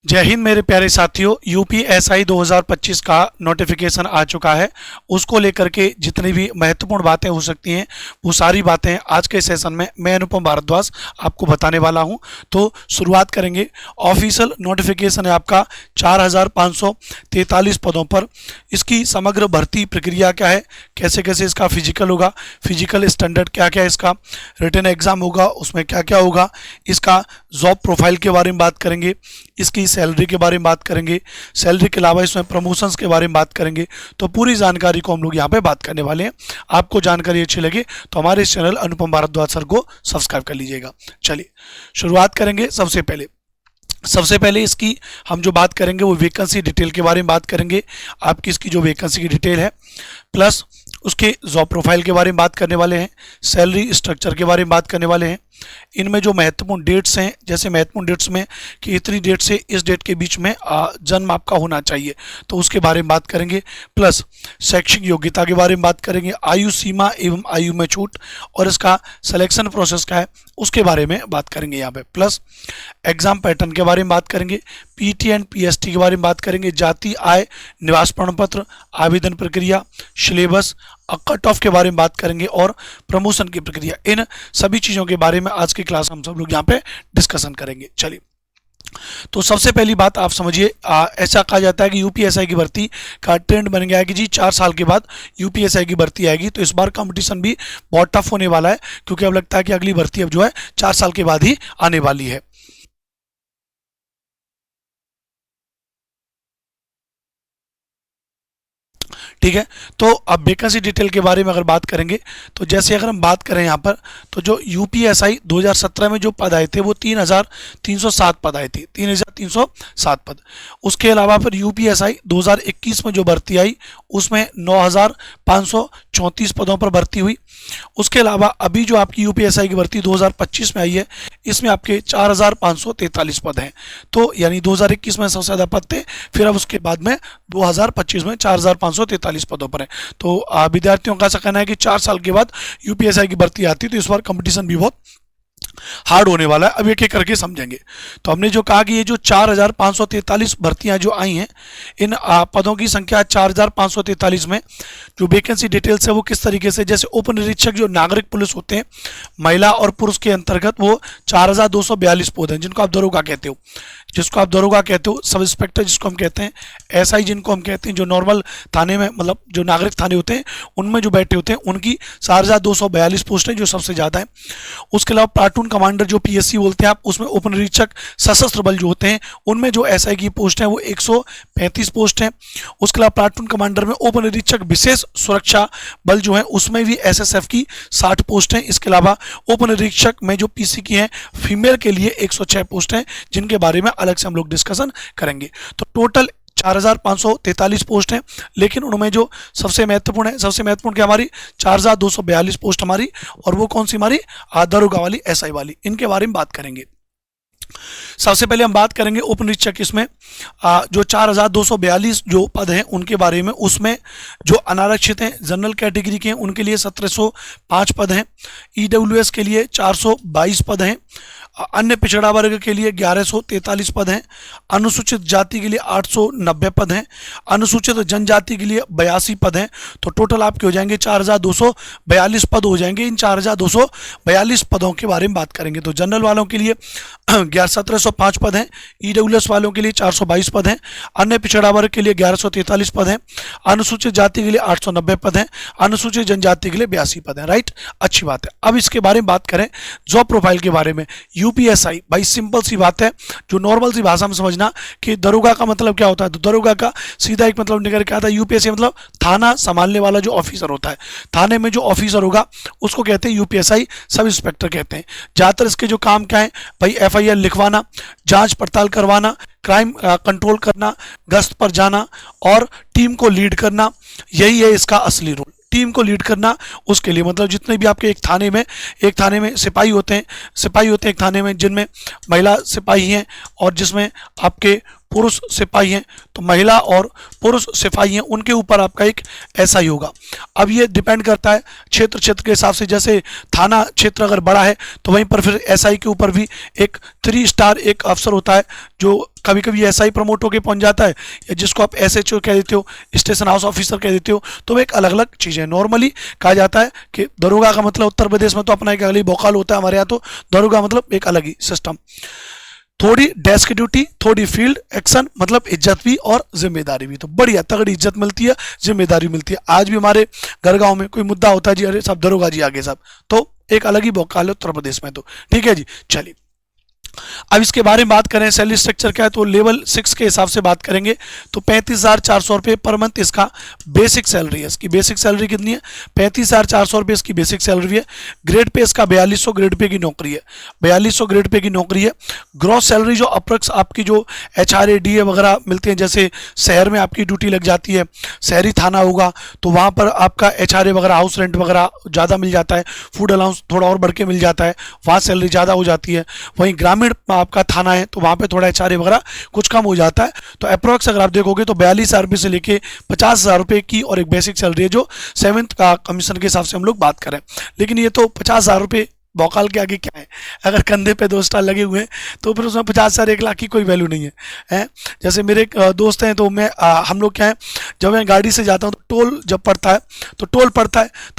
जय हिंद मेरे प्यारे साथियों। यूपीएसआई 2025 का नोटिफिकेशन आ चुका है। उसको लेकर के जितनी भी महत्वपूर्ण बातें हो सकती हैं वो सारी बातें आज के सेशन में मैं अनुपम भारद्वाज आपको बताने वाला हूं। तो शुरुआत करेंगे। ऑफिशियल नोटिफिकेशन है आपका 4543 पदों पर। इसकी समग्र भर्ती प्रक्रिया क्या है, कैसे कैसे इसका फिजिकल होगा, फिजिकल स्टैंडर्ड क्या क्या है, इसका रिटन एग्जाम होगा उसमें क्या क्या होगा, इसका जॉब प्रोफाइल के बारे में बात करेंगे, इसकी सैलरी के बारे में बात करेंगे, सैलरी के अलावा इसमें प्रमोशंस के बारे में बात करेंगे। तो पूरी जानकारी को हम लोग यहाँ पे बात करने वाले हैं। आपको जानकारी अच्छी लगे तो हमारे इस चैनल अनुपम भारद्वाज सर को सब्सक्राइब कर लीजिएगा। चलिए शुरुआत करेंगे। सबसे पहले इसकी हम जो बात करेंगे वो वैकेंसी डिटेल के बारे में बात करेंगे। आपकी इसकी जो वैकेंसी की डिटेल है प्लस उसके जॉब प्रोफाइल के बारे में बात करने वाले हैं, सैलरी स्ट्रक्चर के बारे में बात करने वाले हैं। इनमें जो महत्वपूर्ण डेट्स हैं, जैसे महत्वपूर्ण डेट्स में कि इतनी डेट से इस डेट के बीच में जन्म आपका होना चाहिए तो उसके बारे में बात करेंगे। प्लस शैक्षिक योग्यता के बारे में बात करेंगे, आयु सीमा एवं आयु में छूट और इसका सिलेक्शन प्रोसेस क्या है उसके बारे में बात करेंगे यहाँ पे। प्लस एग्जाम पैटर्न के बारे में बात करेंगे, पीटी एंड पीएसटी के बारे में बात करेंगे, जाति, आय, निवास प्रमाण पत्र, आवेदन प्रक्रिया, सिलेबस, कट ऑफ के बारे में बात करेंगे और प्रमोशन की प्रक्रिया। इन सभी चीज़ों के बारे में आज की क्लास हम सब लोग यहाँ पे डिस्कशन करेंगे। चलिए तो सबसे पहली बात आप समझिए, ऐसा कहा जाता है कि यूपीएसआई की भर्ती का ट्रेंड बन गया है कि जी 4 साल के बाद यूपीएसआई की भर्ती आएगी। तो इस बार कंपटीशन भी बहुत टफ होने वाला है क्योंकि अब लगता है कि अगली भर्ती अब जो है 4 साल के बाद ही आने वाली है। ठीक है, तो अब वैकेंसी डिटेल के बारे में अगर बात करेंगे तो जैसे अगर हम बात करें यहाँ पर तो जो यूपीएसआई 2017 में जो पद आए थे वो 3307 पद आए थे, 3307 पद। उसके अलावा फिर यूपीएसआई 2021 में जो भर्ती आई उसमें 9534 पदों पर भर्ती हुई। उसके अलावा अभी जो आपकी यूपीएसआई की भर्ती 2025 में आई है इसमें आपके 4543 पद हैं। तो यानी 2021 में सबसे ज़्यादा पद थे, फिर अब उसके बाद में 2025 में 4543 पदों पर है। तो विद्यार्थियों का ऐसा कहना है कि 4 साल के बाद यूपीएसआई की भर्ती आती है तो इस बार कंपटीशन भी बहुत हार्ड होने वाला है। अब एक एक करके समझेंगे। तो हमने जो कहा कि ये जो 4543 भर्तियां जो आई हैं, इन पदों की संख्या 4543 में जो वैकेंसी डिटेल्स है वो किस तरीके से, जैसे उप निरीक्षक जो नागरिक पुलिस होते हैं महिला और पुरुष के अंतर्गत वो 4242 पद हैं जिनको आप दरोगा कहते हो, सब इंस्पेक्टर जिसको हम कहते हैं, एसआई जिनको हम कहते हैं, जो नॉर्मल थाने में मतलब जो नागरिक थाने होते हैं उनमें जो बैठे होते हैं उनकी 4242 पोस्ट है जो सबसे ज़्यादा है। उसके अलावा प्लाटून कमांडर जो पीएससी बोलते हैं आप, उसमें उप निरीक्षक सशस्त्र बल जो होते हैं उनमें जो एसआई की पोस्ट है वो 135 पोस्ट है। उसके अलावा प्लाटून कमांडर में उप निरीक्षक विशेष सुरक्षा बल जो है उसमें भी एसएसएफ की 60 पोस्ट हैं। इसके अलावा उप निरीक्षक में जो पीसी की हैं फीमेल के लिए 106 पोस्ट हैं जिनके बारे में अलग से हम लोग डिस्कशन करेंगे। तो टोटल 4543 पोस्ट हैं, लेकिन उनमें जो सबसे महत्वपूर्ण क्या हमारी 4242 पोस्ट हमारी, और वो कौन सी हमारी दरोगा वाली, एसआई वाली, इनके बारे में बात करेंगे। सबसे पहले हम बात करेंगे उप निरीक्षक। इसमें जो 4242 जो पद हैं उनके बारे में, उसमें जो अनारक्षित हैं जनरल कैटेगरी के हैं उनके लिए 1705 पद हैं, ईडब्ल्यूएस के लिए 422 पद हैं, अन्य पिछड़ा वर्ग के लिए 1143 पद हैं, अनुसूचित जाति के लिए 890 पद हैं, अनुसूचित जनजाति के लिए 82 पद हैं। तो टोटल आपके हो जाएंगे 4242 पद हो जाएंगे। इन 4242 पदों के बारे में बात करेंगे। तो जनरल वालों के लिए 1705 पद हैं, ईडब्ल्यूएस वालों के लिए 422 पद हैं, अन्य पिछड़ा वर्ग के लिए 1143 पद हैं, अनुसूचित जाति के लिए 890 पद हैं, अनुसूचित जनजाति के लिए 82 पद हैं। राइट, अच्छी बात है। अब इसके बारे में बात करें जॉब प्रोफाइल के बारे में। यूपीएसआई भाई सिंपल सी बात है, जो नॉर्मल सी भाषा में समझना कि दरोगा का मतलब क्या होता है। तो दरोगा का सीधा एक मतलब निकल के आता है यूपीएसआई मतलब थाना संभालने वाला जो ऑफिसर होता है, थाने में जो ऑफिसर होगा उसको कहते हैं यूपीएसआई सब इंस्पेक्टर कहते हैं। ज़्यादातर इसके जो काम क्या है भाई, एफआईआर लिखवाना, जांच पड़ताल करवाना, क्राइम कंट्रोल करना, गश्त पर जाना और टीम को लीड करना, यही है इसका असली रोल। टीम को लीड करना, उसके लिए मतलब जितने भी आपके एक थाने में सिपाही होते हैं एक थाने में, जिनमें महिला सिपाही हैं और जिसमें आपके पुरुष सिपाही हैं, तो महिला और पुरुष सिपाही हैं उनके ऊपर आपका एक एसआई होगा। अब ये डिपेंड करता है क्षेत्र के हिसाब से, जैसे थाना क्षेत्र अगर बड़ा है तो वहीं पर फिर एसआई के ऊपर भी एक 3 स्टार एक अफसर होता है जो कभी कभी एसआई प्रमोट होकर पहुंच जाता है, या जिसको आप एसएचओ कह देते हो, स्टेशन हाउस ऑफिसर कह देते हो, तो वो एक अलग अलग चीज़ है। नॉर्मली कहा जाता है कि दरोगा का मतलब उत्तर प्रदेश में तो अपना एक अलग बौकाल होता है, हमारे यहाँ तो दरोगा मतलब एक अलग ही सिस्टम। थोड़ी डेस्क ड्यूटी, थोड़ी फील्ड एक्शन, मतलब इज्जत भी और जिम्मेदारी भी। तो बढ़िया तगड़ी इज्जत मिलती है, जिम्मेदारी मिलती है। आज भी हमारे घर गांव में कोई मुद्दा होता है जी, अरे सब दरोगा जी आगे सब, तो एक अलग ही बौकाल है उत्तर प्रदेश में। तो ठीक है जी, चलिए अब इसके बारे में बात करें, सैलरी स्ट्रक्चर क्या है, तो लेवल 6 के हिसाब से बात करेंगे तो 35,400 रुपये पर मंथ इसका बेसिक सैलरी है। इसकी बेसिक सैलरी कितनी है? 35,400 रुपये इसकी बेसिक सैलरी है। ग्रेड पे इसका 4200 ग्रेड पे की नौकरी है, 4200 ग्रेड पे की नौकरी है। ग्रॉस सैलरी जो अप्रक्स आपकी जो HRA DA वगैरह मिलते हैं, जैसे शहर में आपकी ड्यूटी लग जाती है, शहरी थाना होगा तो वहाँ पर आपका HRA वगैरह, हाउस रेंट वगैरह ज़्यादा मिल जाता है, फूड अलाउंस थोड़ा और बढ़ के मिल जाता है, वहाँ सैलरी ज़्यादा हो जाती है। वहीं ग्रामीण आपका थाना है तो वहाँ पे थोड़ा HRA वगैरह कुछ कम हो जाता है। तो अप्रॉक्स अगर आप देखोगे तो 42,000 रुपये से लेके 50,000 रुपये की और एक बेसिक सैलरी है, जो 7th का कमीशन के हिसाब से हम लोग बात करें। लेकिन ये तो 50,000 रुपये बौकाल के आगे क्या है? अगर कंधे पे 2 स्टार लगे हुए हैं तो फिर उसमें 50,000 1 लाख की कोई वैल्यू नहीं है, हैं? जैसे मेरे एक दोस्त हैं, तो मैं हम लोग क्या है, जब मैं गाड़ी से जाता हूँ तो टोल जब पड़ता है तो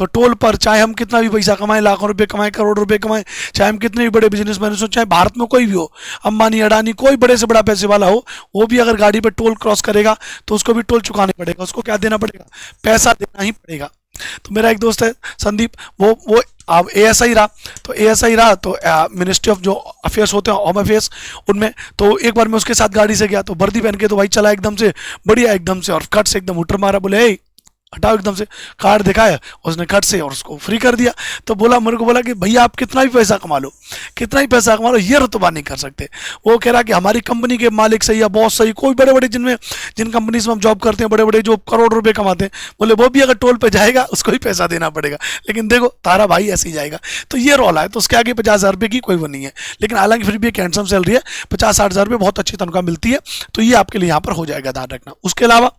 टोल पर चाहे हम कितना भी पैसा कमाएं, लाखों रुपए कमाएं, करोड़ रुपए कमाएं, चाहे हम कितने भी बड़े बिजनेसमैन हो, चाहे भारत में कोई भी हो, अंबानी अडानी कोई बड़े से बड़ा पैसे वाला हो, वो भी अगर गाड़ी पर टोल क्रॉस करेगा तो उसको भी टोल चुकाना पड़ेगा। उसको क्या देना पड़ेगा? पैसा देना ही पड़ेगा। तो मेरा एक दोस्त है संदीप, वो अब ASI रहा, तो मिनिस्ट्री ऑफ जो अफेयर्स होते हैं, होम अफेयर्स, उनमें तो एक बार मैं उसके साथ गाड़ी से गया तो वर्दी पहन के तो भाई चला एकदम से बढ़िया, एकदम से, और कट से एकदम हुटर मारा, बोले ए हटाओ, एकदम से कार्ड दिखाया उसने कट से और उसको फ्री कर दिया। तो मेरे को बोला कि भैया आप कितना भी पैसा कमा लो, ये रुतबा नहीं कर सकते। वो कह रहा कि हमारी कंपनी के मालिक सही या बॉस सही, कोई बड़े बड़े जिन कंपनीज में हम जॉब करते हैं, बड़े बड़े जो करोड़ रुपए कमाते हैं, बोले वो भी अगर टोल पे जाएगा उसको भी पैसा देना पड़ेगा, लेकिन देखो तारा भाई ऐसे ही जाएगा। तो ये रौला है। तो उसके आगे 50,000 रुपये की कोई वो नहीं है, लेकिन हालांकि फिर भी एक हैंडसम सैलरी है, 50-60,000 रुपये बहुत अच्छी तनख्वाह मिलती है। तो ये आपके लिए यहाँ पर हो जाएगा, ध्यान रखना। उसके अलावा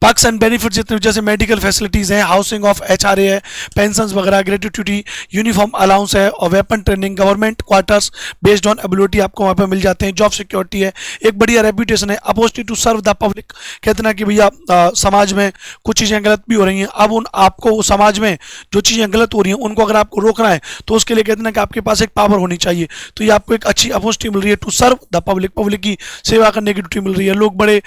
पर्क्स एंड बेनिफिट जितने, जैसे मेडिकल फैसिलिटीज़ हैं, हाउसिंग ऑफ HRA है, पेंशंस वगैरह, ग्रेट्युटी, यूनिफॉर्म अलाउंस है, और weapon training, government quarters based on ability आपको वहाँ पे मिल जाते हैं, जॉब सिक्योरिटी है, एक बढ़िया रेपुटेशन है, opportunity to serve the public. कहते ना कि भैया समाज में कुछ चीज़ें गलत भी हो रही हैं, अब आपको समाज में जो चीज़ें गलत हो रही हैं उनको अगर आपको रोकना है तो उसके लिए कहते ना कि आपके पास एक पावर होनी चाहिए। तो ये आपको एक अच्छी अपॉर्चुनिटी मिल रही है, टू सर्व द पब्लिक की सेवा करने की ड्यूटी मिल रही है। लोग बड़े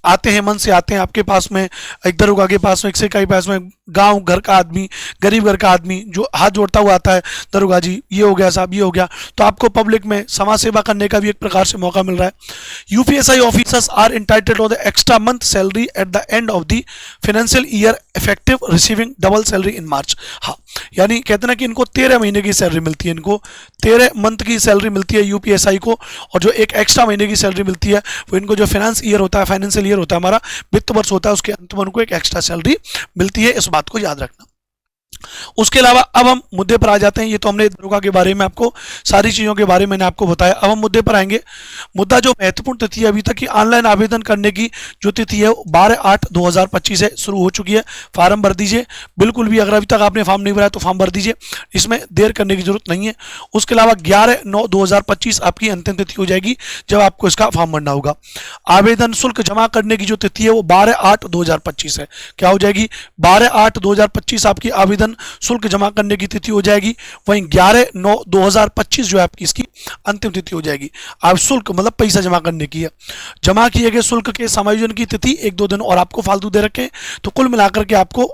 आते हैं, मन से आते हैं आपके पास में, एक दरोगा के पास में, एक सेवक के पास में, गांव घर का आदमी, गरीब घर का आदमी जो हाथ जोड़ता हुआ आता है, दरोगा जी ये हो गया साहब, ये हो गया। तो आपको पब्लिक में समाज सेवा करने का भी एक प्रकार से मौका मिल रहा है। UPSI officers are entitled to the extra month salary at the end of the financial year effective receiving double salary in March. हाँ, यानी कहते ना कि इनको 13 महीने की सैलरी मिलती है, इनको 13 मंथ की सैलरी मिलती है UPSI को, और जो एक एक्स्ट्रा महीने की सैलरी मिलती है वो इनको जो फाइनेंशियल ईयर होता है हमारा वित्त वर्ष होता है, उसके अंत में उनको एक एक्स्ट्रा सैलरी मिलती है। इस बात को याद रखना। उसके अलावा अब हम मुद्दे पर आ जाते हैं। ये तो हमने दरोगा के बारे में आपको सारी चीज़ों के बारे में मैंने आपको बताया। अब हम मुद्दे पर आएंगे। मुद्दा जो महत्वपूर्ण तिथि है अभी तक की ऑनलाइन आवेदन करने की जो तिथि है 12/8/2025 से शुरू हो चुकी है। फार्म भर दीजिए, बिल्कुल भी अगर अभी तक आपने फॉर्म नहीं भरा है तो फॉर्म भर दीजिए, इसमें देर करने की जरूरत नहीं है। उसके अलावा 11/9/2025 आपकी अंतिम तिथि हो जाएगी जब आपको इसका फॉर्म भरना होगा। आवेदन शुल्क जमा करने की जो तिथि है वो 12/8/2025 है। क्या हो जाएगी? 12/8/2025 आपकी आवेदन शुल्क जमा करने की तिथि हो जाएगी। वहीं 11/9/2025 जो है आपकी इसकी अंतिम तिथि हो जाएगी। आप शुल्क मतलब पैसा जमा करने की है। जमा किए गए शुल्क के समायोजन की तिथि 1-2 दिन और आपको फालतू दे रखे, तो कुल मिलाकर के आपको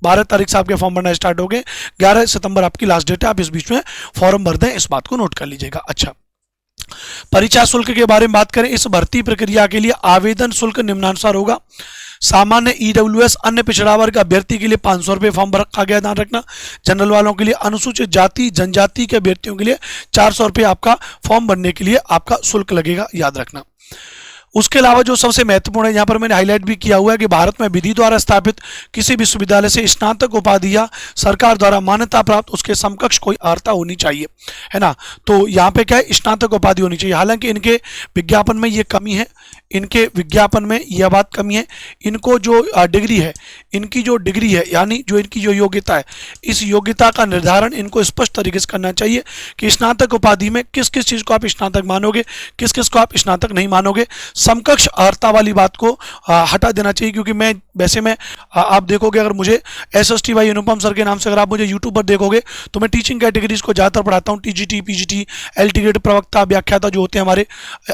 12 तारीख से आपके फॉर्म भरना स्टार्ट हो गए, 11 सितंबर आपकी लास्ट डेट है। आप इस बीच में फॉर्म भर दें, इस बात को नोट कर लीजिएगा। अच्छा, परीक्षा शुल्क के बारे में बात करें। इस भर्ती प्रक्रिया के लिए आवेदन शुल्क निम्नानुसार होगा। सामान्य EWS अन्य पिछड़ा वर्ग अभ्यर्थी के लिए 500 रुपये फॉर्म रखा गया, ध्यान रखना। जनरल वालों के लिए, अनुसूचित जाति जनजाति के अभ्यर्थियों के लिए 400 रुपये आपका फॉर्म भरने के लिए आपका शुल्क लगेगा, याद रखना। उसके अलावा जो सबसे महत्वपूर्ण है, यहाँ पर मैंने हाईलाइट भी किया हुआ है कि भारत में विधि द्वारा स्थापित किसी विश्वविद्यालय से स्नातक उपाधि या सरकार द्वारा मान्यता प्राप्त उसके समकक्ष कोई अर्हता होनी चाहिए, है ना। तो यहाँ पे क्या है, स्नातक उपाधि होनी चाहिए। हालांकि इनके विज्ञापन में ये कमी है, इनके विज्ञापन में यह बात कमी है। इनको जो डिग्री है, इनकी जो डिग्री है यानी जो इनकी जो योग्यता है, इस योग्यता का निर्धारण इनको स्पष्ट तरीके से करना चाहिए कि स्नातक उपाधि में किस किस चीज़ को आप स्नातक मानोगे, किस किस को आप स्नातक नहीं मानोगे। समकक्ष अर्हता वाली बात को हटा देना चाहिए, क्योंकि मैं आप देखोगे, अगर मुझे SST भाई अनुपम सर के नाम से अगर आप मुझे यूट्यूब पर देखोगे तो मैं टीचिंग कैटेगरीज को ज़्यादातर पढ़ाता हूँ। TGT, PGT, LT ग्रेड प्रवक्ता, व्याख्याता जो होते हैं हमारे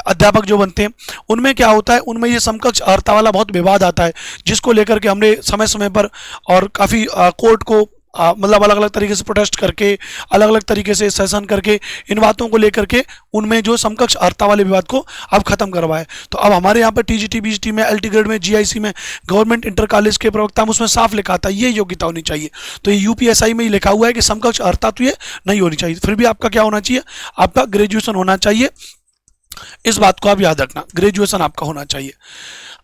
अध्यापक जो बनते हैं, उनमें क्या होता है, उनमें ये समकक्ष अर्हता वाला बहुत विवाद आता है, जिसको लेकर के हमने समय समय पर और काफ़ी कोर्ट को मतलब अलग अलग तरीके से प्रोटेस्ट करके, अलग अलग तरीके से सेशन करके, इन बातों को लेकर के उनमें जो समकक्ष अर्हता वाले विवाद को अब खत्म करवाए। तो अब हमारे यहाँ पर TGT, BGT में, LT ग्रेड में, GIC में, गवर्नमेंट इंटर कॉलेज के प्रवक्ता में उसमें साफ लिखा था ये योग्यता होनी चाहिए। तो ये UPSI में ही लिखा हुआ है कि समकक्ष अर्हता तो ये नहीं होनी चाहिए। फिर भी आपका क्या होना चाहिए, आपका ग्रेजुएशन होना चाहिए। इस बात को आप याद रखना, ग्रेजुएशन आपका होना चाहिए।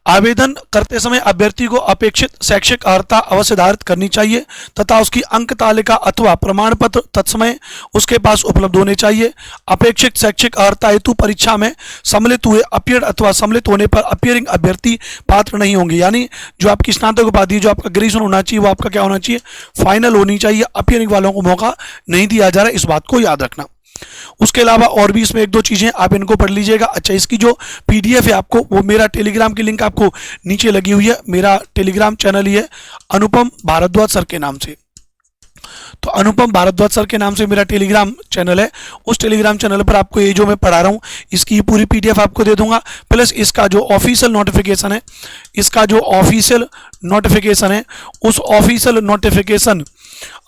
आवेदन करते समय अभ्यर्थी को अपेक्षित शैक्षिक अर्हता अवश्य धारित करनी चाहिए तथा उसकी अंक तालिका अथवा प्रमाण पत्र तत्समय उसके पास उपलब्ध होने चाहिए। अपेक्षित शैक्षिक अर्हता हेतु परीक्षा में सम्मिलित हुए अपीयर अथवा सम्मिलित होने पर अपीयरिंग अभ्यर्थी पात्र नहीं होंगे। यानी जो आपकी स्नातक उपाधि, जो आपका ग्रेजुएशन होना चाहिए, वो आपका क्या होना चाहिए, फाइनल होनी चाहिए। अपीयरिंग वालों को मौका नहीं दिया जा रहा है, इस बात को याद रखना। उसके अलावा और भी इसमें एक दो चीज़ें आप इनको पढ़ लीजिएगा। अच्छा, इसकी जो PDF है आपको, वो मेरा टेलीग्राम की लिंक आपको नीचे लगी हुई है। मेरा टेलीग्राम चैनल ही है अनुपम भारद्वाज सर के नाम से। तो अनुपम भारद्वाज सर के नाम से मेरा टेलीग्राम चैनल है। उस टेलीग्राम चैनल पर आपको ये जो मैं पढ़ा रहा हूँ इसकी पूरी PDF आपको दे दूंगा, प्लस इसका जो ऑफिशियल नोटिफिकेशन है, इसका जो ऑफिशियल नोटिफिकेशन है, उस ऑफिशियल नोटिफिकेशन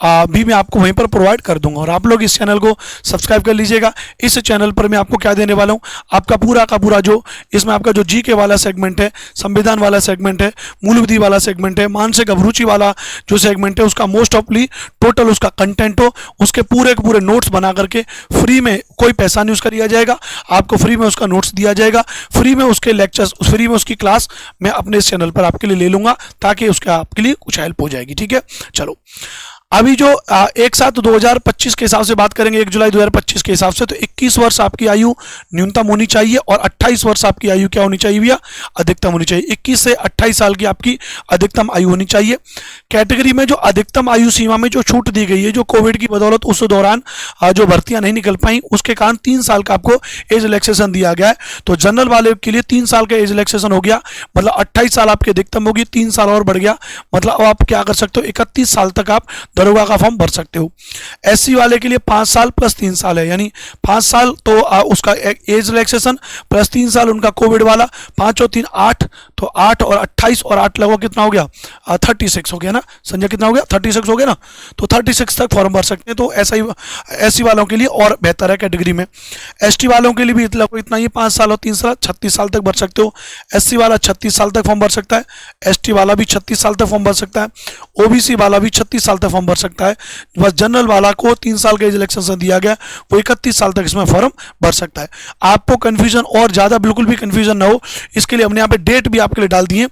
भी मैं आपको वहीं पर प्रोवाइड कर दूंगा। और आप लोग इस चैनल को सब्सक्राइब कर लीजिएगा। इस चैनल पर मैं आपको क्या देने वाला हूँ, आपका पूरा का पूरा जो इसमें आपका जो GK वाला सेगमेंट है, संविधान वाला सेगमेंट है, मूलविधि वाला सेगमेंट है, मानसिक अभिरुचि वाला जो सेगमेंट है, उसका मोस्ट ऑफली टोटल उसका कंटेंट हो, उसके पूरे के पूरे नोट्स बना करके फ्री में, कोई पैसा नहीं उसका दिया जाएगा, आपको फ्री में उसका नोट्स दिया जाएगा, फ्री में उसके लेक्चर्स, फ्री में उसकी क्लास मैं अपने इस चैनल पर आपके लिए ले लूँगा, ताकि उसका आपके लिए कुछ हेल्प हो जाएगी। ठीक है, चलो अभी जो 1/7/2025 के हिसाब से बात करेंगे, 1 जुलाई 2025 के हिसाब से, तो 21 वर्ष आपकी आयु न्यूनतम होनी चाहिए और 28 वर्ष आपकी आयु क्या होनी चाहिए भैया, अधिकतम होनी चाहिए। 21 से 28 साल की आपकी अधिकतम आयु होनी चाहिए। कैटेगरी में जो अधिकतम आयु सीमा में जो छूट दी गई है, जो कोविड की बदौलत उस दौरान जो भर्तियां नहीं निकल पाई, उसके कारण 3 साल का आपको एज रिलैक्सेशन दिया गया है। तो जनरल वाले के लिए 3 साल का एज रिलैक्सेशन हो गया, मतलब 28 साल आपकी अधिकतम होगी, 3 साल और बढ़ गया, मतलब अब आप क्या कर सकते हो, 31 साल तक आप दरोगा का फॉर्म भर सकते हो। SC वाले के लिए 5 साल प्लस 3 साल है, यानी 5 साल तो उसका एज रिलैक्सेशन प्लस 3 साल उनका कोविड वाला, 5 और 3 8, तो 8 और 28 और 8 लगभग कितना हो गया, 36 हो गया ना संजय, कितना हो गया, 36 हो गया ना। तो 36 तक फॉर्म भर सकते हैं। तो ऐसा ही SC वालों के लिए और बेहतर है कैटेगरी में। ST वालों के लिए भी इतना ही 5 साल और 3 साल 36 साल तक भर सकते हो। SC वाला 36 साल तक फॉर्म भर सकता है, ST वाला भी 36 साल तक फॉर्म भर सकता है, OBC वाला भी 36 साल तक फॉर्म भर सकता है। बस जनरल वाला को 3 साल का एज रिलैक्सेशन दिया गया, वो 31 साल तक इसमें फॉर्म भर सकता है। आपको कंफ्यूजन और ज़्यादा बिल्कुल भी कंफ्यूजन ना हो, इसके लिए हमने यहाँ पे डेट भी आपके लिए डाल दी है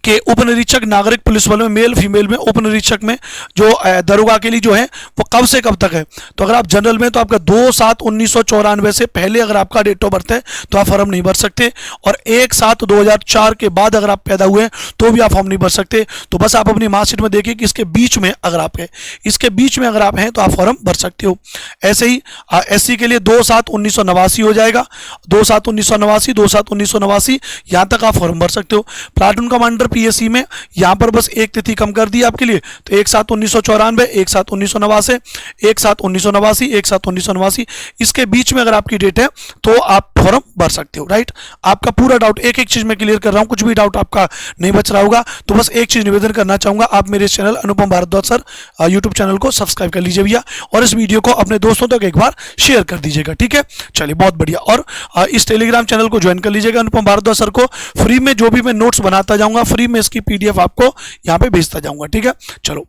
कि उपनिरीक्षक नागरिक पुलिस बल में मेल फीमेल में उपनिरीक्षक में जो दरोगा के लिए जो है वो कब से कब तक है। तो अगर आप जनरल में तो आपका 2/7/1994 से पहले अगर आपका डेट ऑफ बर्थ है तो आप फॉर्म नहीं भर सकते, और 1/7/2004 के बाद अगर आप पैदा हुए हैं तो भी आप फॉर्म नहीं भर सकते। तो बस आप अपनी मार्कशीट में देखिए कि इसके बीच में अगर आप हैं, इसके बीच में अगर आप हैं तो आप फॉर्म भर सकते हो। ऐसे ही SC के लिए 2/7/1989 हो जाएगा, 2/7/1989, 2/7/1989 यहाँ तक आप फॉर्म भर सकते हो। प्लाटून कमांडर PSC में यहाँ पर बस एक तिथि कम कर दी आपके लिए, तो 1/7/1994, 1/7/1989, 1/7/1989, 1/7/1989, इसके बीच में अगर आपकी डेट है तो आप फॉर्म भर सकते हो। राइट, आपका पूरा डाउट एक एक चीज में क्लियर कर रहा हूँ, कुछ भी डाउट आपका नहीं बच रहा होगा। तो बस एक चीज निवेदन करना चाहूंगा, आप मेरे चैनल अनुपम भारद्वाज सर यूट्यूब चैनल को सब्सक्राइब कर लीजिए भैया, और इस वीडियो को अपने दोस्तों तक एक बार शेयर कर दीजिएगा। ठीक है, चलिए बहुत बढ़िया। और इस टेलीग्राम चैनल को ज्वाइन कर लीजिएगा अनुपम भारद्वाज सर को। फ्री में जो भी मैं नोट्स बनाता जाऊंगा, फ्री में इसकी PDF आपको यहाँ पे भेजता जाऊंगा। ठीक है, चलो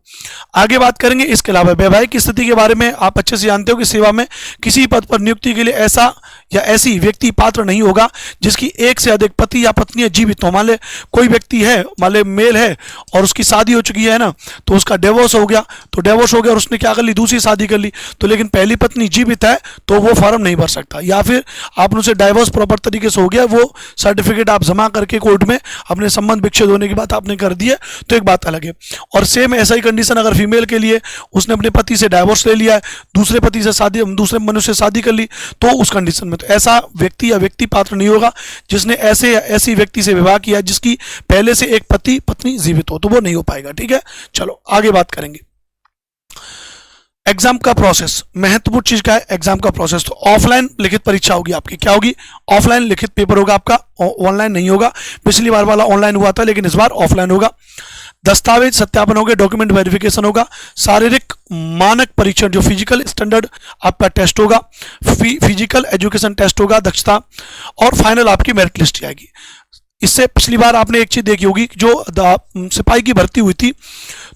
आगे बात करेंगे। इसके अलावा वैवाहिक स्थिति के बारे में आप अच्छे से जानते हो कि सेवा में किसी पद पर नियुक्ति के लिए ऐसा या ऐसी व्यक्ति पात्र नहीं होगा जिसकी एक से अधिक पति या पत्नियां जीवित हो। मान ले कोई व्यक्ति है, मान ले मेल है और उसकी शादी हो चुकी है ना, तो उसका डिवोर्स हो गया, तो डिवोर्स हो गया और उसने क्या कर ली, दूसरी शादी कर ली, तो लेकिन पहली पत्नी जीवित है तो वो फॉर्म नहीं भर सकता। या फिर आपने उसे डाइवोर्स प्रॉपर तरीके से हो गया, वो सर्टिफिकेट आप जमा करके कोर्ट में अपने संबंध विच्छेद होने की बात आपने कर दी है, तो एक बात अलग है। और सेम ऐसा ही कंडीशन अगर फीमेल के लिए, उसने अपने पति से डाइवोर्स ले लिया है, दूसरे पति से शादी, दूसरे मनुष्य से शादी कर ली, तो उस कंडीशन में तो ऐसा व्यक्ति या व्यक्ति पात्र नहीं होगा जिसने ऐसे या ऐसी व्यक्ति से विवाह किया जिसकी पहले से एक पति पत्नी जीवित हो, तो वो नहीं हो पाएगा। ठीक है, चलो आगे बात करेंगे। एग्जाम का प्रोसेस, महत्वपूर्ण चीज क्या है, एग्जाम का प्रोसेस। तो ऑफलाइन लिखित परीक्षा होगी आपकी, क्या होगी, ऑफलाइन लिखित पेपर होगा आपका, ऑनलाइन नहीं होगा। पिछली बार वाला ऑनलाइन हुआ था लेकिन इस बार ऑफलाइन होगा। दस्तावेज सत्यापन होगा, डॉक्यूमेंट वेरिफिकेशन होगा, शारीरिक मानक परीक्षण जो फिजिकल स्टैंडर्ड आपका टेस्ट होगा, फिजिकल एजुकेशन टेस्ट होगा, दक्षता, और फाइनल आपकी मेरिट लिस्ट आएगी। इससे पिछली बार आपने एक चीज देखी होगी, जो सिपाही की भर्ती हुई थी,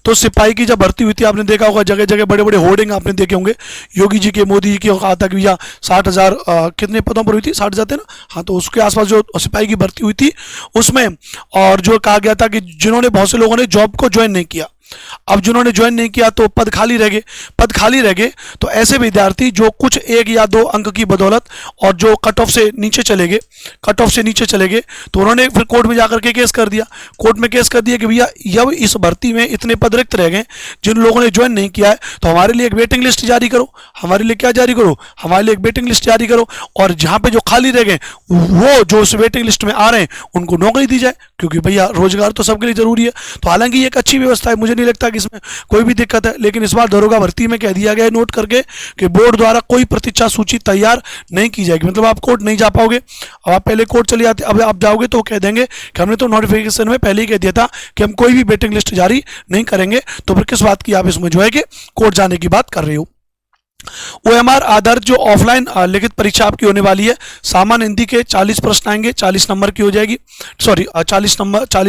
तो सिपाही की जब भर्ती हुई थी आपने देखा होगा जगह जगह बड़े बड़े होर्डिंग आपने देखे होंगे, योगी जी के, मोदी जी के, कहा था कि भैया 60,000 कितने पदों पर हुई थी, 60,000 थे ना, हाँ, तो उसके आसपास जो सिपाही की भर्ती हुई थी उसमें, और जो कहा गया था कि जिन्होंने, बहुत से लोगों ने जॉब को ज्वाइन नहीं किया, अब जिन्होंने ज्वाइन नहीं किया तो पद खाली रह गए, पद खाली रह गए, तो ऐसे विद्यार्थी जो कुछ 1 या 2 अंक की बदौलत और जो कट ऑफ से नीचे चले गए, कट ऑफ से नीचे चले गए, तो उन्होंने फिर कोर्ट में जाकर के केस कर दिया, कोर्ट में केस कर दिया कि भैया जब इस भर्ती में इतने पद रिक्त रह गए जिन लोगों ने ज्वाइन नहीं किया है, तो हमारे लिए एक वेटिंग लिस्ट जारी करो, हमारे लिए क्या जारी करो, हमारे लिए एक वेटिंग लिस्ट जारी करो, और जहाँ पे जो खाली रह गए वो जो उस वेटिंग लिस्ट में आ रहे हैं उनको नौकरी दी जाए, क्योंकि भैया रोजगार तो सबके लिए जरूरी है। तो हालांकि ये एक अच्छी व्यवस्था है, मुझे नहीं लगता कि इसमें कोई भी दिक्कत है, लेकिन इस बार दरोगा भर्ती में कह दिया गया है नोट करके कि बोर्ड द्वारा कोई प्रतीक्षा सूची तैयार नहीं की जाएगी, मतलब आप कोर्ट नहीं जा पाओगे। अब आप पहले कोर्ट चले जाते, अब आप जाओगे तो कह देंगे कि हमने तो नोटिफिकेशन में पहले ही कह दिया था कि हम कोई भी वेटिंग लिस्ट जारी नहीं करेंगे, तो फिर किस बात की आप इसमें जो है कि कोर्ट जाने की बात कर रहे हो। OMR आधारित जो ऑफलाइन लिखित परीक्षा आपकी होने वाली है, सामान्य हिंदी के 40 प्रश्न आएंगे, 40 नंबर की हो जाएगी, सॉरी 40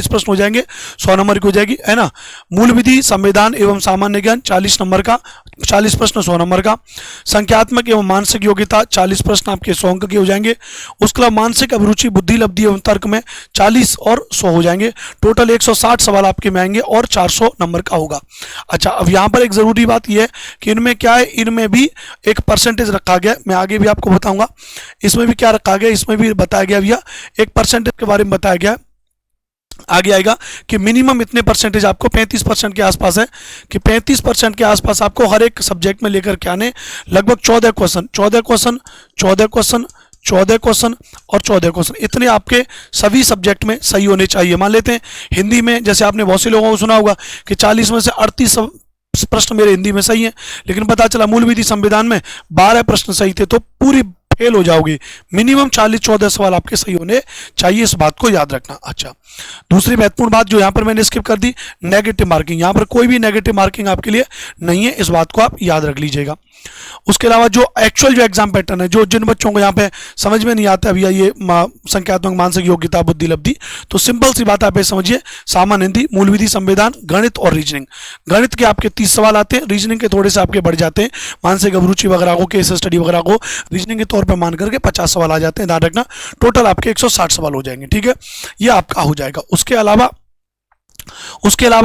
प्रश्न हो जाएंगे, 100 नंबर की हो जाएगी, है ना। मूल विधि, संविधान एवं सामान्य ज्ञान 40 नंबर का, 40 प्रश्न 100 नंबर का। संख्यात्मक एवं मानसिक योग्यता 40 प्रश्न आपके 100 अंक के हो जाएंगे। उसके अलावा मानसिक अभिरुचि, बुद्धि, लब्धि एवं तर्क में 40 और 100 हो जाएंगे। टोटल 160 सवाल आपके में आएंगे और 400 नंबर का होगा। अच्छा, अब यहाँ पर एक जरूरी बात यह है कि इनमें क्या है, इनमें भी एक परसेंटेज रखा गया, मैं आगे भी आपको बताऊंगा। इसमें भी क्या रखा गया, इसमें भी बताया गया भैया, एक परसेंटेज के बारे में बताया गया, आगे आएगा कि मिनिमम इतने परसेंटेज आपको 35% के आसपास है, कि 35% के आसपास आपको हर एक सब्जेक्ट में लेकर के आने, लगभग 14 क्वेश्चन और 14 क्वेश्चन इतने आपके सभी सब्जेक्ट में सही होने चाहिए। मान लेते हैं हिंदी में, जैसे आपने बहुत से लोगों को सुना होगा कि 40 में से 38 प्रश्न मेरे हिंदी में सही है, लेकिन पता चला मूल विधि संविधान में 12 प्रश्न सही थे, तो पूरी फेल हो जाओगे। मिनिमम 40-14 सवाल आपके सही होने चाहिए, इस बात को याद रखना। अच्छा, दूसरी महत्वपूर्ण बात जो यहाँ पर मैंने स्किप कर दी, नेगेटिव मार्किंग, यहाँ पर कोई भी नेगेटिव मार्किंग आपके लिए नहीं है, इस बात को आप याद रख लीजिएगा। उसके अलावा जो एक्चुअल जो एग्जाम पैटर्न है, जो जिन बच्चों को यहाँ पे समझ में नहीं आता भैया ये संख्यात्मक, मानसिक योग्यता, बुद्धि, लब्धि, तो सिंपल सी बात आप ये समझिए, सामान्य हिंदी, मूल विधि, संविधान, गणित और रीजनिंग। गणित के आपके 30 सवाल आते हैं, रीजनिंग के थोड़े से आपके बढ़ जाते हैं, मानसिक अभिरुचि वगैरह को, केस स्टडी वगैरह को रीजनिंग के तौर पर मान करके 50 सवाल आ जाते हैं, ध्यान रखना। टोटल आपके 160 सवाल हो जाएंगे, ठीक है, ये आपका हो जाएगा। उसके अलावा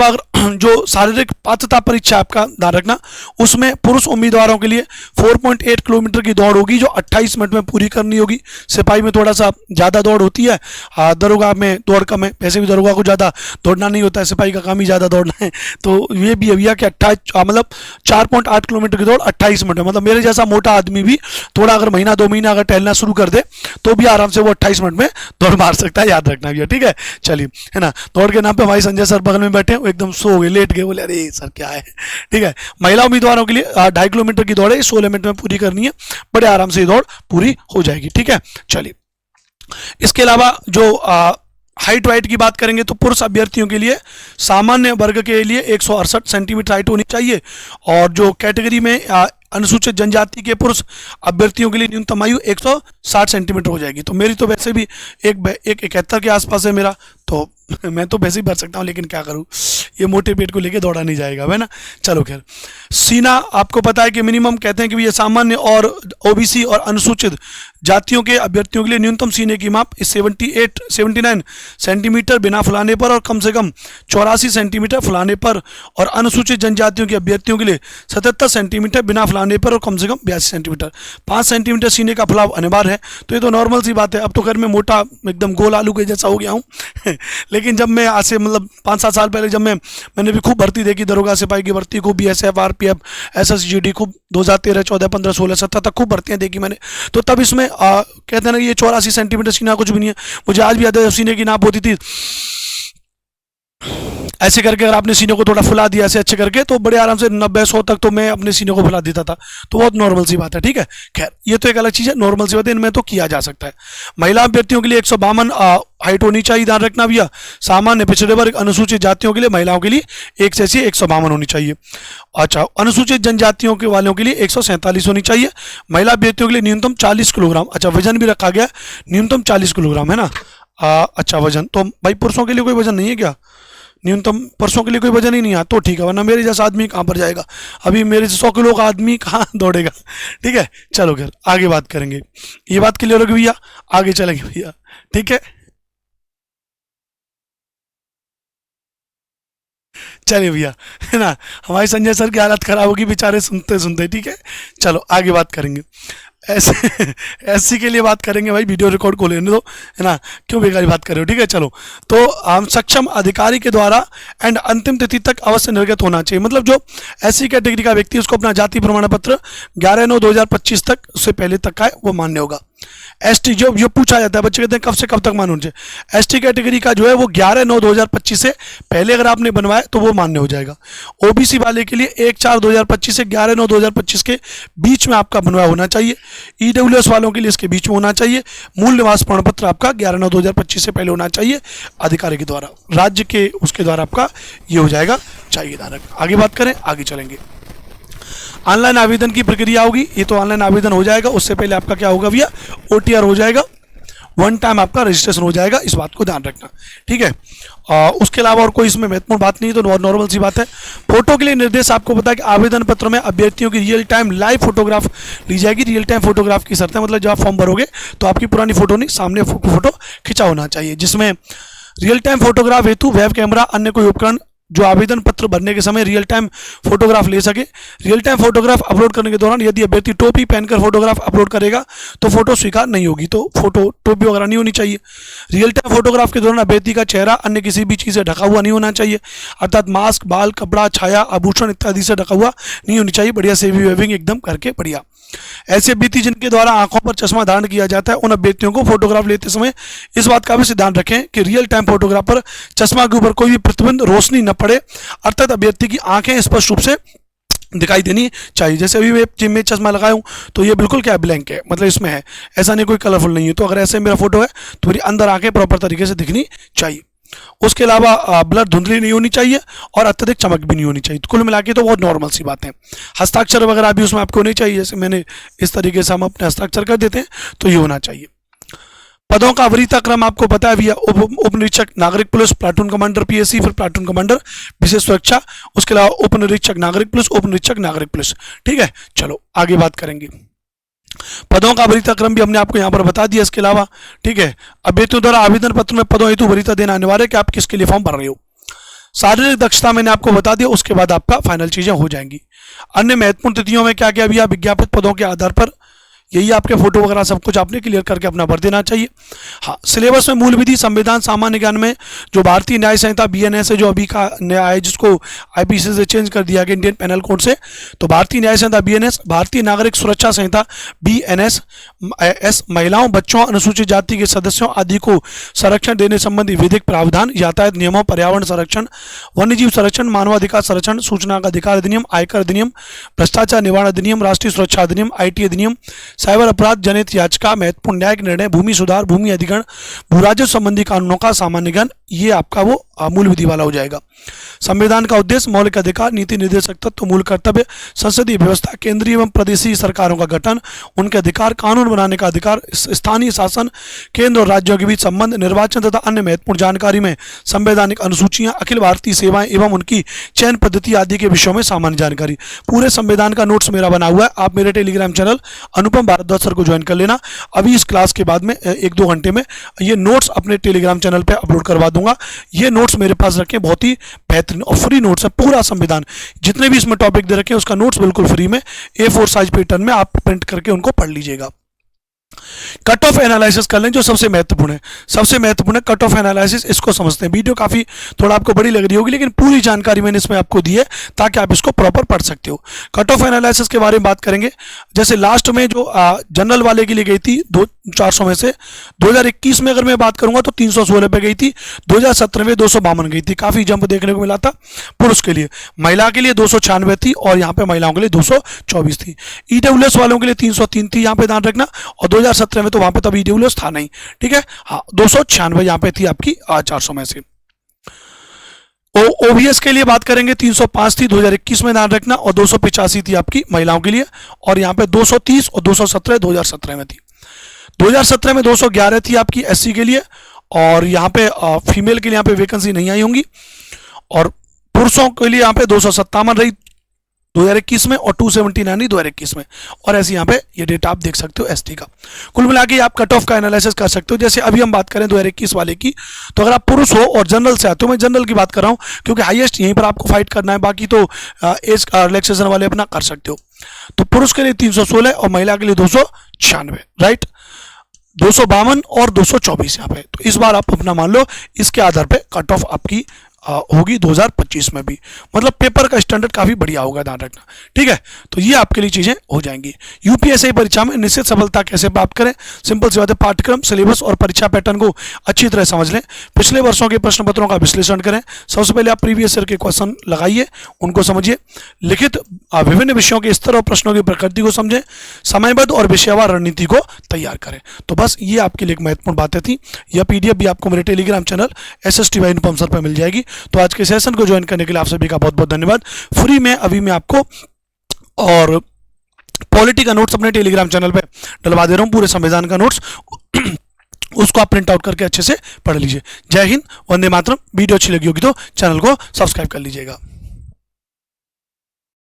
अगर जो शारीरिक पात्रता परीक्षा आपका, ध्यान रखना, उसमें पुरुष उम्मीदवारों के लिए 4.8 किलोमीटर की दौड़ होगी जो 28 मिनट में पूरी करनी होगी। सिपाही में थोड़ा सा ज़्यादा दौड़ होती है, दरोगा में दौड़ कम है, वैसे भी दरोगा को ज़्यादा दौड़ना नहीं होता है, सिपाही का काम ही ज़्यादा दौड़ना है। तो ये भी भैया कि 4.8 किलोमीटर की दौड़ 28 मिनट में, मतलब मेरे जैसा मोटा आदमी भी थोड़ा अगर महीना 2 महीना अगर टहलना शुरू कर दे तो भी आराम से वो 28 मिनट में दौड़ मार सकता है, याद रखना भैया, ठीक है। चलिए, है ना, दौड़ के नाम पे हमारी संजय सर बगल में बैठे, वो एकदम सो गए, लेट गए, बोले अरे सर क्या है, ठीक है। महिला उम्मीदवारों के लिए 2.5 किलोमीटर की दौड़ है, 16 मिनट में पूरी करनी है, बड़े आराम से ये दौड़ पूरी हो जाएगी, ठीक है। चलिए, इसके अलावा जो हाइट वाइट की बात करेंगे तो पुरुष अभ्यर्थियों के लिए सामान्य वर्ग के लिए 168 सेंटीमीटर हाइट होनी चाहिए, और जो कैटेगरी में अनुसूचित जनजाति के पुरुष अभ्यर्थियों के लिए न्यूनतम आयु 160 सेंटीमीटर हो जाएगी। तो मेरी तो वैसे भी एक 71 के आसपास है मेरा, तो मैं तो वैसे ही भर सकता हूँ, लेकिन क्या करूँ, ये मोटे पेट को लेके दौड़ा नहीं जाएगा, है ना। चलो खैर, सीना आपको पता है कि मिनिमम कहते हैं कि ये सामान्य और ओबीसी और अनुसूचित जातियों के अभ्यर्थियों के लिए न्यूनतम सीने की माप 79 सेंटीमीटर बिना फुलाने पर और कम से कम 84 सेंटीमीटर फुलाने पर, और अनुसूचित जनजातियों के अभ्यर्थियों के लिए 77 सेंटीमीटर बिना फुलाने पर और कम से कम 82 सेंटीमीटर। 5 सेंटीमीटर सीने का फुलाव अनिवार्य है। तो ये तो नॉर्मल सी बात है। अब तो खैर मैं मोटा एकदम गोल आलू के जैसा हो गया हूँ लेकिन जब मैं आज से मतलब 5-7 साल पहले जब मैंने भी खूब भर्ती देखी, दरोगा सिपाही की भर्ती खूब, BSF RPF SSGD खूब 2013 14 15 16 17 तक खूब भर्तियाँ देखी मैंने। तो तब इसमें कहते हैं ना ये 84 सेंटीमीटर सीना कुछ भी नहीं है। मुझे आज भी याद है जब सीने की नाप होती थी ऐसे करके, अगर आपने सीने को थोड़ा फुला दिया ऐसे अच्छे करके तो बड़े आराम से 90-100 तक तो मैं अपने सीने को फुला देता था। तो बहुत नॉर्मल सी बात है, ठीक है। खैर ये तो एक अलग चीज़ है, नॉर्मल सी बात है, इनमें तो किया जा सकता है। महिला अभ्यर्थियों के लिए 152 हाइट होनी चाहिए, ध्यान रखना भैया। सामान्य पिछड़े वर्ग अनुसूचित जातियों के लिए महिलाओं के लिए एक जैसी 152 होनी चाहिए। अच्छा, अनुसूचित जनजातियों के वालों के लिए 147 होनी चाहिए। महिला अभ्यर्थियों के लिए न्यूनतम 40 किलोग्राम। अच्छा, वजन भी रखा गया न्यूनतम 40 किलोग्राम है ना। अच्छा, वजन तो भाई पुरुषों के लिए कोई वजन नहीं है क्या? न्यूनतम पुरुषों के लिए कोई वजन ही नहीं है, तो ठीक है, वरना मेरे जैसा आदमी कहाँ पर जाएगा? अभी मेरे 100 किलो का आदमी कहाँ दौड़ेगा? ठीक है, चलो खैर आगे बात करेंगे। ये बात क्लियर होगी भैया, आगे चलेंगे भैया, ठीक है। चलिए भैया, है ना, हमारे संजय सर की हालत खराब होगी बेचारे सुनते सुनते, ठीक है। चलो आगे बात करेंगे। ऐसे एससी के लिए बात करेंगे भाई, वीडियो रिकॉर्ड को लेने दो, है ना, क्यों बेकारी बात कर रहे हो, ठीक है। चलो, तो हम सक्षम अधिकारी के द्वारा एंड अंतिम तिथि तक अवश्य निर्गत होना चाहिए। मतलब जो एससी कैटेगरी का व्यक्ति उसको अपना जाति प्रमाण पत्र 11/9/2025 तक, उससे पहले तक का है वो मान्य होगा। एसटी जो ये पूछा जाता है, बच्चे कहते हैं कब से कब तक मान्य होना चाहिए। एसटी कैटेगरी का जो है वो 11/9/2025 से पहले अगर आपने बनवाया तो वो मान्य हो जाएगा। ओबीसी वाले के लिए 1/4/2025 से 11/9/2025 के बीच में आपका बनवाया होना चाहिए। ईडब्ल्यूएस वालों के लिए इसके बीच में होना चाहिए। मूल निवास प्रमाण पत्र आपका 11/9/2025 से पहले होना चाहिए अधिकारी के द्वारा, राज्य के उसके द्वारा आपका ये हो जाएगा चाहिए धारक। आगे बात करें, आगे चलेंगे। ऑनलाइन आवेदन की प्रक्रिया होगी, ये तो ऑनलाइन आवेदन हो जाएगा, उससे पहले आपका क्या होगा भैया, OTR हो जाएगा, वन टाइम आपका रजिस्ट्रेशन हो जाएगा, इस बात को ध्यान रखना, ठीक है। उसके अलावा और कोई इसमें महत्वपूर्ण बात नहीं है, तो नॉर्मल सी बात है। फोटो के लिए निर्देश आपको पता है कि आवेदन पत्र में अभ्यर्थियों की रियल टाइम लाइव फोटोग्राफ ली जाएगी। रियल टाइम फोटोग्राफ की शर्त है, मतलब जब आप फॉर्म भरोगे तो आपकी पुरानी फोटो नहीं, सामने फोटो खिंचा होना चाहिए, जिसमें रियल टाइम फोटोग्राफ हेतु वेब कैमरा अन्य कोई उपकरण जो आवेदन पत्र भरने के समय रियल टाइम फोटोग्राफ ले सके। रियल टाइम फोटोग्राफ अपलोड करने के दौरान यदि अभ्यर्थी टोपी पहनकर फोटोग्राफ अपलोड करेगा तो फोटो स्वीकार नहीं होगी, तो फोटो टोपी वगैरह नहीं होनी चाहिए। रियल टाइम फोटोग्राफ के दौरान अभ्यर्थी का चेहरा अन्य किसी भी चीज़ से ढका हुआ नहीं होना चाहिए, अर्थात मास्क, बाल, कपड़ा, छाया, आभूषण इत्यादि से ढका हुआ नहीं होनी चाहिए। बढ़िया सेविंग वेविंग एकदम करके बढ़िया। ऐसे अभ्यर्थी जिनके द्वारा आंखों पर चश्मा धारण किया जाता है उन अभ्यर्थियों को फोटोग्राफ लेते समय इस बात का भी ध्यान रखें कि रियल टाइम फोटोग्राफ पर चश्मा के ऊपर कोई भी प्रतिबिंब रोशनी न पड़े, अर्थात अभ्यर्थी की आंखें स्पष्ट रूप से दिखाई देनी चाहिए। जैसे अभी मैं जिम में चश्मा लगाया हूँ तो ये बिल्कुल क्या ब्लैंक है, मतलब इसमें है, ऐसा नहीं कोई कलरफुल नहीं है। तो अगर ऐसे मेरा फोटो है तो मेरी अंदर आंखें प्रॉपर तरीके से दिखनी चाहिए। उसके अलावा ब्लर धुंधली नहीं होनी चाहिए और अत्यधिक चमक भी नहीं होनी चाहिए। तो कुल मिला के तो बहुत नॉर्मल सी बात है। हस्ताक्षर वगैरह भी उसमें आपको होने चाहिए, जैसे मैंने इस तरीके से हम अपने हस्ताक्षर कर देते हैं तो ये होना चाहिए। पदों का वरीयता क्रम आपको पता है भैया, उप निरीक्षक नागरिक पुलिस, प्लाटून कमांडर PSC, फिर प्लाटून कमांडर विशेष सुरक्षा, उसके अलावा उप निरीक्षक नागरिक पुलिस, उप निरीक्षक नागरिक पुलिस, ठीक है। चलो आगे बात करेंगे। पदों का वरीयता क्रम भी हमने आपको यहाँ पर बता दिया। इसके अलावा ठीक है, अभ्यर्थियों द्वारा आवेदन पत्र में पदों हेतु वरीयता देना अनिवार्य है कि आप किसके लिए फॉर्म भर रहे हो। शारीरिक दक्षता मैंने आपको बता दिया, उसके बाद आपका फाइनल चीजें हो जाएंगी। अन्य महत्वपूर्ण तिथियों में क्या क्या भैया, विज्ञापित पदों के आधार पर यही आपके फोटो वगैरह सब कुछ आपने क्लियर करके अपना भर देना चाहिए। हाँ, सिलेबस में मूल विधि, संविधान, सामान्य ज्ञान में जो भारतीय न्याय संहिता BNS है, जो अभी का नया है जिसको IPC से चेंज कर दिया गया इंडियन पेनल कोड से, तो भारतीय न्याय संहिता BNS, भारतीय नागरिक सुरक्षा संहिता BNS, महिलाओं, बच्चों, अनुसूचित जाति के सदस्यों आदि को संरक्षण देने संबंधी विधिक प्रावधान, यातायात नियमों, पर्यावरण संरक्षण, वन्यजीव संरक्षण, मानवाधिकार संरक्षण, सूचना का अधिकार अधिनियम, आयकर अधिनियम, भ्रष्टाचार निवारण अधिनियम, राष्ट्रीय सुरक्षा अधिनियम, IT अधिनियम, साइबर अपराध जनहित याचिका, महत्वपूर्ण न्यायिक निर्णय, भूमि सुधार, भूमि अधिग्रहण, भू राजस्व संबंधी कानूनों का सामान्य ज्ञान ये आपका वो मूल विधि वाला हो जाएगा। संविधान का उद्देश्य मौलिक अधिकार, नीति निर्देशक तत्व, मूल कर्तव्य, संसदीय व्यवस्था, केंद्रीय एवं प्रदेशीय सरकारों का गठन, उनके अधिकार, कानून बनाने का अधिकार, स्थानीय शासन, केंद्र और राज्यों के बीच संबंध, निर्वाचन तथा अन्य महत्वपूर्ण जानकारी में संवैधानिक अनुसूचियां, अखिल भारतीय सेवाएं एवं उनकी चयन पद्धति आदि के विषयों में सामान्य जानकारी। पूरे संविधान का नोट्स मेरा बना हुआ है, आप मेरे टेलीग्राम चैनल अनुपम भारद्वाज सर को ज्वाइन कर लेना। अभी इस क्लास के बाद में 1-2 घंटे में ये नोट्स अपने टेलीग्राम चैनल पर अपलोड करवा दूंगा। ये नोट्स मेरे पास रखें, बहुत ही बेहतरीन और फ्री नोट्स है। पूरा संविधान जितने भी इसमें टॉपिक दे रखे हैं उसका नोट्स बिल्कुल फ्री में A4 साइज पैटर्न में आप प्रिंट करके उनको पढ़ लीजिएगा। कट ऑफ एनालिसिस कर लें, जो सबसे महत्वपूर्ण है, सबसे महत्वपूर्ण है कट ऑफ एनालिसिस। इसको समझते हैं। वीडियो काफी थोड़ा आपको बड़ी लग रही होगी, लेकिन पूरी जानकारी मैंने इसमें आपको दी है ताकि आप इसको प्रॉपर पढ़ सकते हो। कट ऑफ एनालिसिस के बारे में बात करेंगे। जैसे लास्ट में जो जनरल वाले के लिए गई थी 400 में से 2021 में अगर मैं बात करूंगा तो 316 पे गई थी, 2017 में 252 गई थी, काफी जंप देखने को मिला था पुरुष के लिए। महिला के लिए 296 थी और यहाँ पे महिलाओं के लिए 224 थी। ईडब्ल्यूएस वालों के लिए 303 थी, यहाँ पे ध्यान रखना। और 2017 में तो वहां पे तब ईडब्ल्यूएस था नहीं, ठीक है। हाँ, 296 यहाँ पे थी आपकी 400 में से। ओबीएस के लिए बात करेंगे 305 थी 2021 में, ध्यान रखना। और 285 थी आपकी महिलाओं के लिए। और यहाँ पे 230 और 217 2017 में थी। 2017 में 211 थी आपकी एससी के लिए। और यहाँ पे फीमेल के लिए यहाँ पे वैकेंसी नहीं आई होंगी। और पुरुषों के लिए यहाँ पे 257 रही 2021 में और 279 2021 में। और ऐसे यहाँ पे ये डेटा आप देख सकते हो एसटी का। कुल मिला के आप कट ऑफ का एनालिसिस कर सकते हो। जैसे अभी हम बात करें 2021 वाले की, तो अगर आप पुरुष हो और जनरल से आते हो, मैं जनरल की बात कर रहा हूँ क्योंकि हाईएस्ट यहीं पर आपको फाइट करना है, बाकी तो एज रिलैक्सेशन वाले अपना कर सकते हो। तो पुरुष के लिए 316 और महिला के लिए 296, राइट। 252 और 224 यहाँ पे। तो इस बार आप अपना मान लो, इसके आधार पे कट ऑफ आपकी होगी 2025 में भी। मतलब पेपर का स्टैंडर्ड काफी बढ़िया होगा, ध्यान रखना, ठीक है। तो ये आपके लिए चीजें हो जाएंगी। यूपीएससी परीक्षा में निश्चित सफलता कैसे प्राप्त करें, सिंपल सी बात है, पाठ्यक्रम, सिलेबस और परीक्षा पैटर्न को अच्छी तरह समझ लें। पिछले वर्षों के प्रश्न पत्रों का विश्लेषण करें। सबसे पहले आप प्रीवियस ईयर के क्वेश्चन लगाइए, उनको समझिए। लिखित विभिन्न विषयों के स्तर और प्रश्नों की प्रकृति को समझें। समयबद्ध और विषयवार रणनीति को तैयार करें। तो बस ये आपके लिए एक महत्वपूर्ण बातें थी। यह पीडीएफ भी आपको मेरे Telegram channel SST by Anupam sir पर मिल जाएगी। तो आज के सेशन को ज्वाइन करने के लिए आप सभी का बहुत बहुत धन्यवाद। फ्री में अभी मैं आपको और पॉलिटी का नोट्स अपने टेलीग्राम चैनल पे डलवा दे रहा हूं, पूरे संविधान का नोट्स उसको आप प्रिंट आउट करके अच्छे से पढ़ लीजिए। जय हिंद, वंदे मातरम। वीडियो अच्छी लगी होगी तो चैनल को सब्सक्राइब कर लीजिएगा।